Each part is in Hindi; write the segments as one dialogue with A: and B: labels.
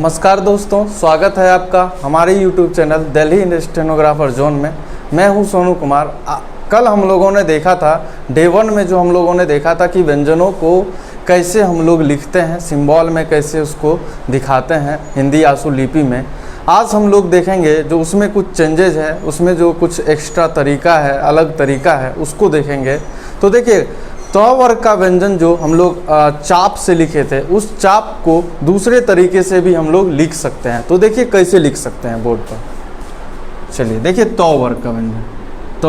A: नमस्कार दोस्तों, स्वागत है आपका हमारे YouTube channel Delhi stenographer zone में। मैं हूं सोनू कुमार। कल हम लोगों ने देखा था डे 1 में जो हम लोगों ने देखा था कि व्यंजनों को कैसे हम लोग लिखते हैं, सिंबल में कैसे उसको दिखाते हैं हिंदी आंसू लिपि में। आज हम लोग देखेंगे जो उसमें कुछ चेंजेज है, उसमें जो कुछ एक्स्ट्रा तरीका है, अलग तरीका है, उसको देखेंगे। तो देखिए, त वर्ग का व्यंजन जो हम लोग चाप से लिखे थे, उस चाप को दूसरे तरीके से भी हम लोग लिख सकते हैं। तो देखिए कैसे लिख सकते हैं बोर्ड पर। चलिए देखिए, त वर्ग का व्यंजन, त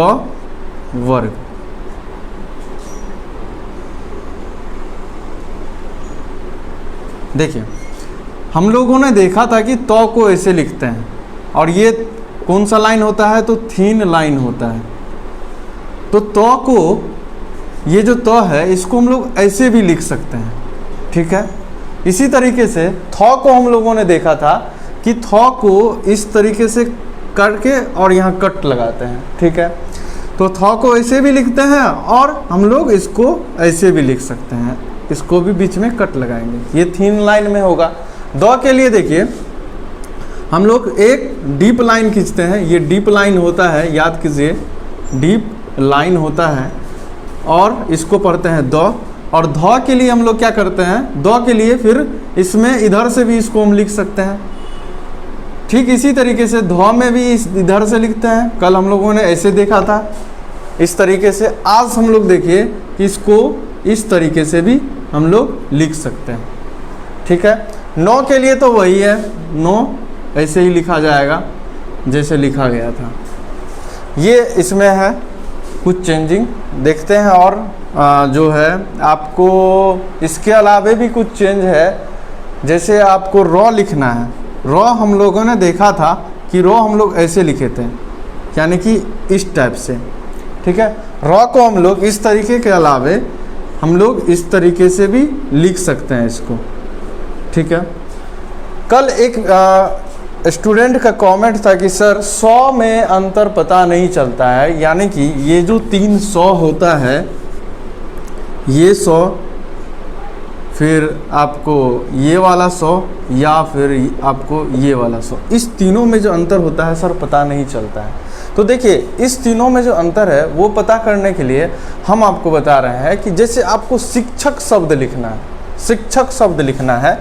A: वर्ग। देखिए, हम लोगों ने देखा था कि त को ऐसे लिखते हैं, और ये कौन सा लाइन होता है, तो थीन लाइन होता है। तो त को, ये जो त है, इसको हम लोग ऐसे भी लिख सकते हैं, ठीक है। इसी तरीके से थ को हम लोगों ने देखा था कि थ को इस तरीके से करके और यहाँ कट लगाते हैं, ठीक है। तो थ को ऐसे भी लिखते हैं और हम लोग इसको ऐसे भी लिख सकते हैं, इसको भी बीच में कट लगाएंगे, ये थीन लाइन में होगा। द के लिए देखिए, हम लोग एक डीप लाइन खींचते हैं, ये डीप लाइन होता है, याद कीजिए, डीप लाइन होता है, और इसको पढ़ते हैं द। और ध के लिए हम लोग क्या करते हैं, द के लिए फिर इसमें इधर से भी इसको हम लिख सकते हैं, ठीक इसी तरीके से ध में भी इधर से लिखते हैं। कल हम लोगों ने ऐसे देखा था, इस तरीके से। आज हम लोग देखिए कि इसको इस तरीके से भी हम लोग लिख सकते हैं, ठीक है। नौ के लिए तो वही है, नौ ऐसे ही लिखा जाएगा जैसे लिखा गया था। ये इसमें है कुछ चेंजिंग देखते हैं, और जो है आपको इसके अलावे भी कुछ चेंज है। जैसे आपको रॉ लिखना है, रॉ हम लोगों ने देखा था कि रॉ हम लोग ऐसे लिखे थे, यानी कि इस टाइप से, ठीक है। रॉ को हम लोग इस तरीके के अलावे हम लोग इस तरीके से भी लिख सकते हैं इसको, ठीक है। कल एक स्टूडेंट का कमेंट था कि सर 100 में अंतर पता नहीं चलता है, यानी कि ये जो 300 होता है, ये 100, फिर आपको ये वाला 100, या फिर आपको ये वाला 100, इस तीनों में जो अंतर होता है सर पता नहीं चलता है। तो देखिए, इस तीनों में जो अंतर है वो पता करने के लिए हम आपको बता रहे हैं कि जैसे आपको शिक्षक शब्द लिखना है, शिक्षक शब्द लिखना है,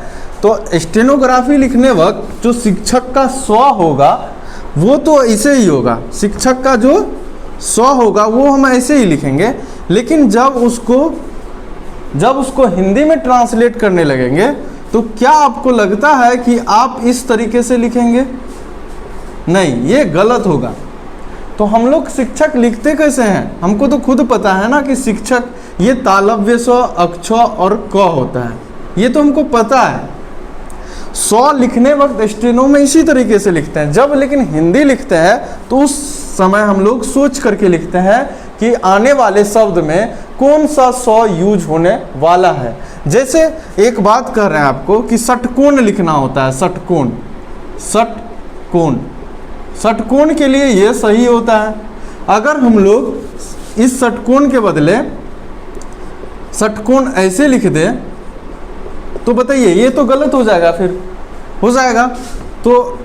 A: तो स्टेनोग्राफी लिखने वक्त जो शिक्षक का 100 होगा वो तो ऐसे ही होगा, शिक्षक का जो 100 होगा वो हम ऐसे ही लिखेंगे। लेकिन जब उसको हिंदी में ट्रांसलेट करने लगेंगे तो क्या आपको लगता है कि आप इस तरीके से लिखेंगे? नहीं, ये गलत होगा। तो हम लोग शिक्षक लिखते कैसे हैं, हमको तो खुद पता है ना कि शिक्षक ये तालव्य स, अक्ष और क होता है, ये तो हमको पता है। 100 लिखने वक्त स्टेनो में इसी तरीके से लिखते हैं। जब लेकिन हिंदी लिखते हैं तो उस समय हम लोग सोच करके लिखते हैं कि आने वाले शब्द में कौन सा 100 यूज होने वाला है। जैसे एक बात कह रहे हैं आपको कि षटकोण लिखना होता है, षटकोण, षटकोण, षटकोण के लिए ये सही होता है। अगर हम लोग इस षटकोण के बदले षटकोण ऐसे लिख दें तो बताइए, ये तो गलत हो जाएगा, फिर हो जाएगा। तो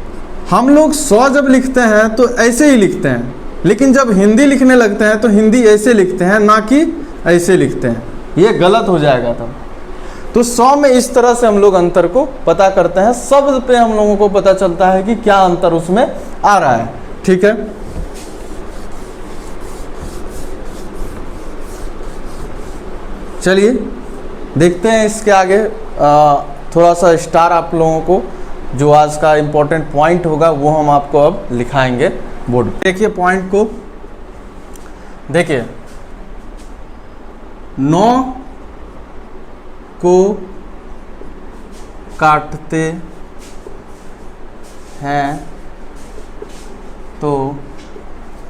A: हम लोग 100 जब लिखते हैं तो ऐसे ही लिखते हैं, लेकिन जब हिंदी लिखने लगते हैं तो हिंदी ऐसे लिखते हैं, ना कि ऐसे लिखते हैं, ये गलत हो जाएगा तब। तो 100 में इस तरह से हम लोग अंतर को पता करते हैं, शब्द पे हम लोगों को पता चलता है कि क्या अंतर उसमें आ रहा है, ठीक है। चलिए देखते हैं इसके आगे थोड़ा सा स्टार आप लोगों को जो आज का इम्पोर्टेंट पॉइंट होगा वो हम आपको अब लिखाएंगे बोर्ड पे। देखिए पॉइंट को, देखिए 9 को काटते हैं तो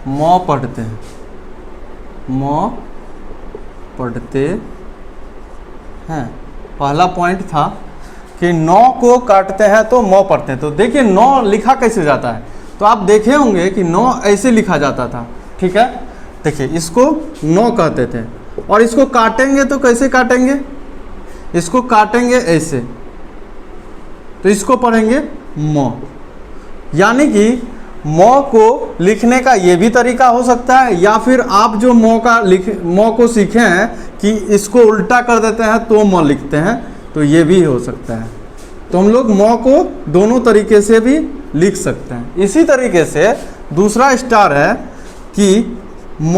A: म पढ़ते हैं, म पढ़ते हैं। पहला पॉइंट था कि 9 को काटते हैं तो म पढ़ते हैं। तो देखिए 9 लिखा कैसे जाता है, तो आप देखे होंगे कि 9 ऐसे लिखा जाता था, ठीक है। देखिए इसको 9 कहते थे, और इसको काटेंगे तो कैसे काटेंगे, इसको काटेंगे ऐसे, तो इसको पढ़ेंगे म। यानी कि म को लिखने का ये भी तरीका हो सकता है, या फिर आप जो म को सीखे हैं कि इसको उल्टा कर देते हैं तो म लिखते हैं, तो ये भी हो सकता है। तो हम लोग म को दोनों तरीके से भी लिख सकते हैं। इसी तरीके से दूसरा स्टार है कि म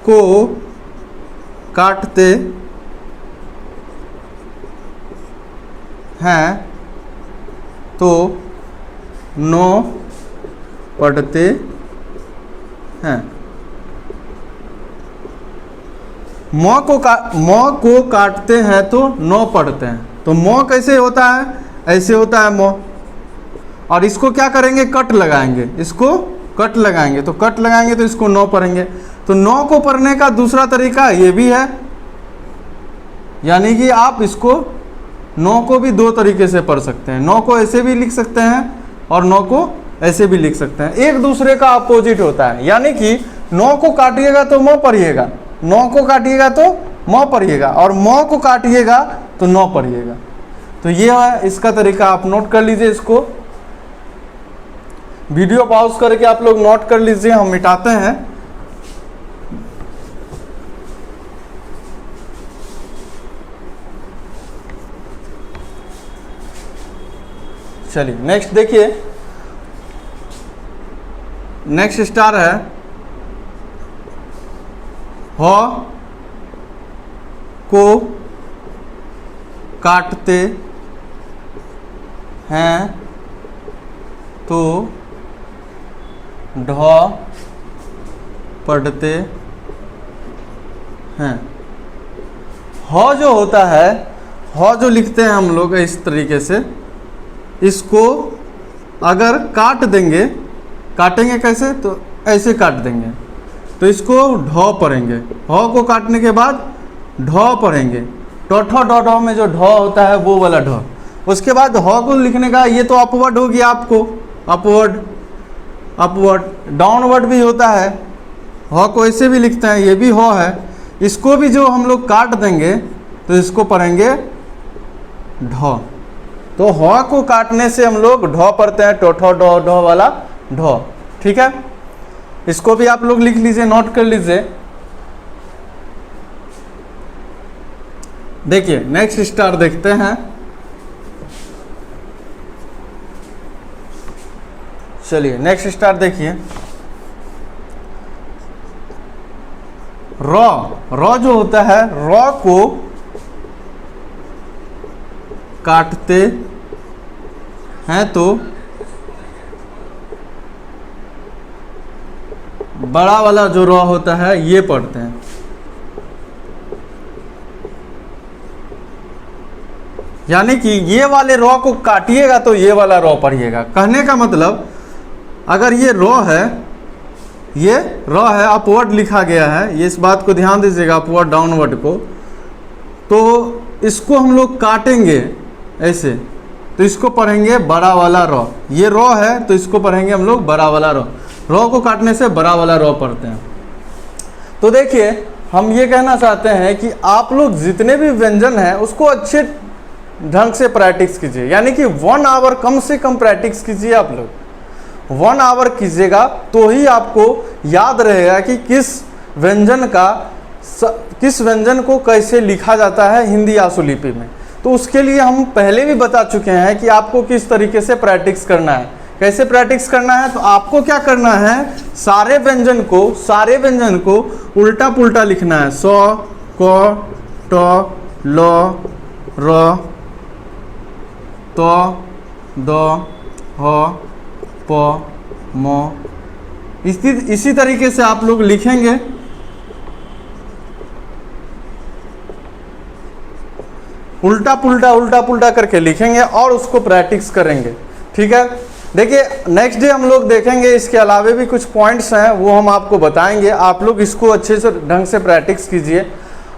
A: को काटते हैं तो नो पढ़ते हैं। म को काटते हैं तो नो पढ़ते हैं। तो म कैसे होता है, ऐसे होता है म, और इसको क्या करेंगे, कट लगाएंगे, इसको कट लगाएंगे, तो कट लगाएंगे तो इसको नो पढ़ेंगे। तो नो को पढ़ने का दूसरा तरीका ये भी है, यानी कि आप इसको नो को भी दो तरीके से पढ़ सकते हैं। नो को ऐसे भी लिख सकते हैं और नो को ऐसे भी लिख सकते हैं। एक दूसरे का अपोजिट होता है, यानी कि नो को काटिएगा तो म पढ़िएगा, नो को काटिएगा तो म पढ़िएगा, और म को काटिएगा तो नो पढ़िएगा। तो ये है इसका तरीका, आप नोट कर लीजिए। इसको वीडियो पॉज करके आप लोग नोट कर लीजिए, हम मिटाते हैं। चलिए नेक्स्ट देखिए, नेक्स्ट स्टार है ह को काटते हैं तो ढ पढ़ते हैं। ह जो होता है, ह जो लिखते हैं हम लोग इस तरीके से, इसको अगर काट देंगे, काटेंगे कैसे, तो ऐसे काट देंगे, तो इसको ढ पढ़ेंगे। ह को काटने के बाद ढ पढ़ेंगे, ढ में जो ढ होता है वो वाला ढ। उसके बाद ह को लिखने का, ये तो अपवर्ड हो गया आपको, अपवर्ड डाउनवर्ड भी होता है। ह को ऐसे भी लिखते हैं, ये भी ह है। इसको भी जो हम लोग काट देंगे तो इसको पढ़ेंगे ढ। तो ह को काटने से हम लोग ढ पढ़ते हैं, ढ वाला ढ। ठीक है, इसको भी आप लोग लिख लीजिए, नोट कर लीजिए। देखिए नेक्स्ट स्टार देखते हैं। चलिए नेक्स्ट स्टार देखिए, र जो होता है, र को काटते हैं तो बड़ा वाला जो र होता है ये पढ़ते हैं। यानी कि ये वाले र को काटिएगा तो ये वाला र पढ़िएगा। कहने का मतलब, अगर ये र है, ये र है, अपवर्ड लिखा गया है, ये इस बात को ध्यान दीजिएगा, अपवर्ड डाउनवर्ड को, तो इसको हम लोग काटेंगे ऐसे, तो इसको पढ़ेंगे बड़ा वाला र। ये र है तो इसको पढ़ेंगे हम लोग बड़ा वाला र। र को काटने से बड़ा वाला र पढ़ते हैं। तो देखिए हम ये कहना चाहते हैं कि आप लोग जितने भी व्यंजन हैं उसको अच्छे ढंग से प्रैक्टिस कीजिए, यानी कि 1 आवर कम से कम प्रैक्टिस कीजिए। आप लोग 1 आवर कीजिएगा तो ही आपको याद रहेगा कि किस व्यंजन को कैसे लिखा जाता है हिंदी आशुलिपि में। तो उसके लिए हम पहले भी बता चुके हैं कि आपको किस तरीके से प्रैक्टिस करना है। कैसे प्रैक्टिस करना है, तो आपको क्या करना है, सारे व्यंजन को उल्टा पुल्टा लिखना है। स, क, ट, ल, र, त, द, ह, प, म, इसी तरीके से आप लोग लिखेंगे। उल्टा पुल्टा करके लिखेंगे और उसको प्रैक्टिस करेंगे। ठीक है, देखिए नेक्स्ट डे हम लोग देखेंगे, इसके अलावे भी कुछ पॉइंट्स हैं वो हम आपको बताएंगे। आप लोग इसको अच्छे से ढंग से प्रैक्टिस कीजिए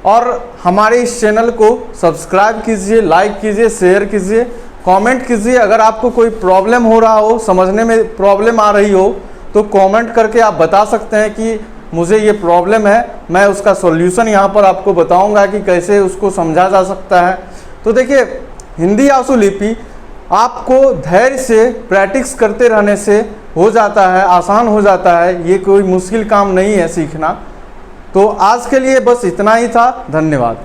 A: और हमारे इस चैनल को सब्सक्राइब कीजिए, लाइक कीजिए, शेयर कीजिए, कमेंट कीजिए। अगर आपको कोई प्रॉब्लम हो रहा हो, समझने में प्रॉब्लम आ रही हो, तो कमेंट करके आप बता सकते हैं कि मुझे ये प्रॉब्लम है, मैं उसका सॉल्यूशन यहाँ पर आपको बताऊंगा कि कैसे उसको समझा जा सकता है। तो देखिए हिंदी आशुलिपि आपको धैर्य से प्रैक्टिस करते रहने से हो जाता है, आसान हो जाता है। ये कोई मुश्किल काम नहीं है सीखना। तो आज के लिए बस इतना ही था। धन्यवाद।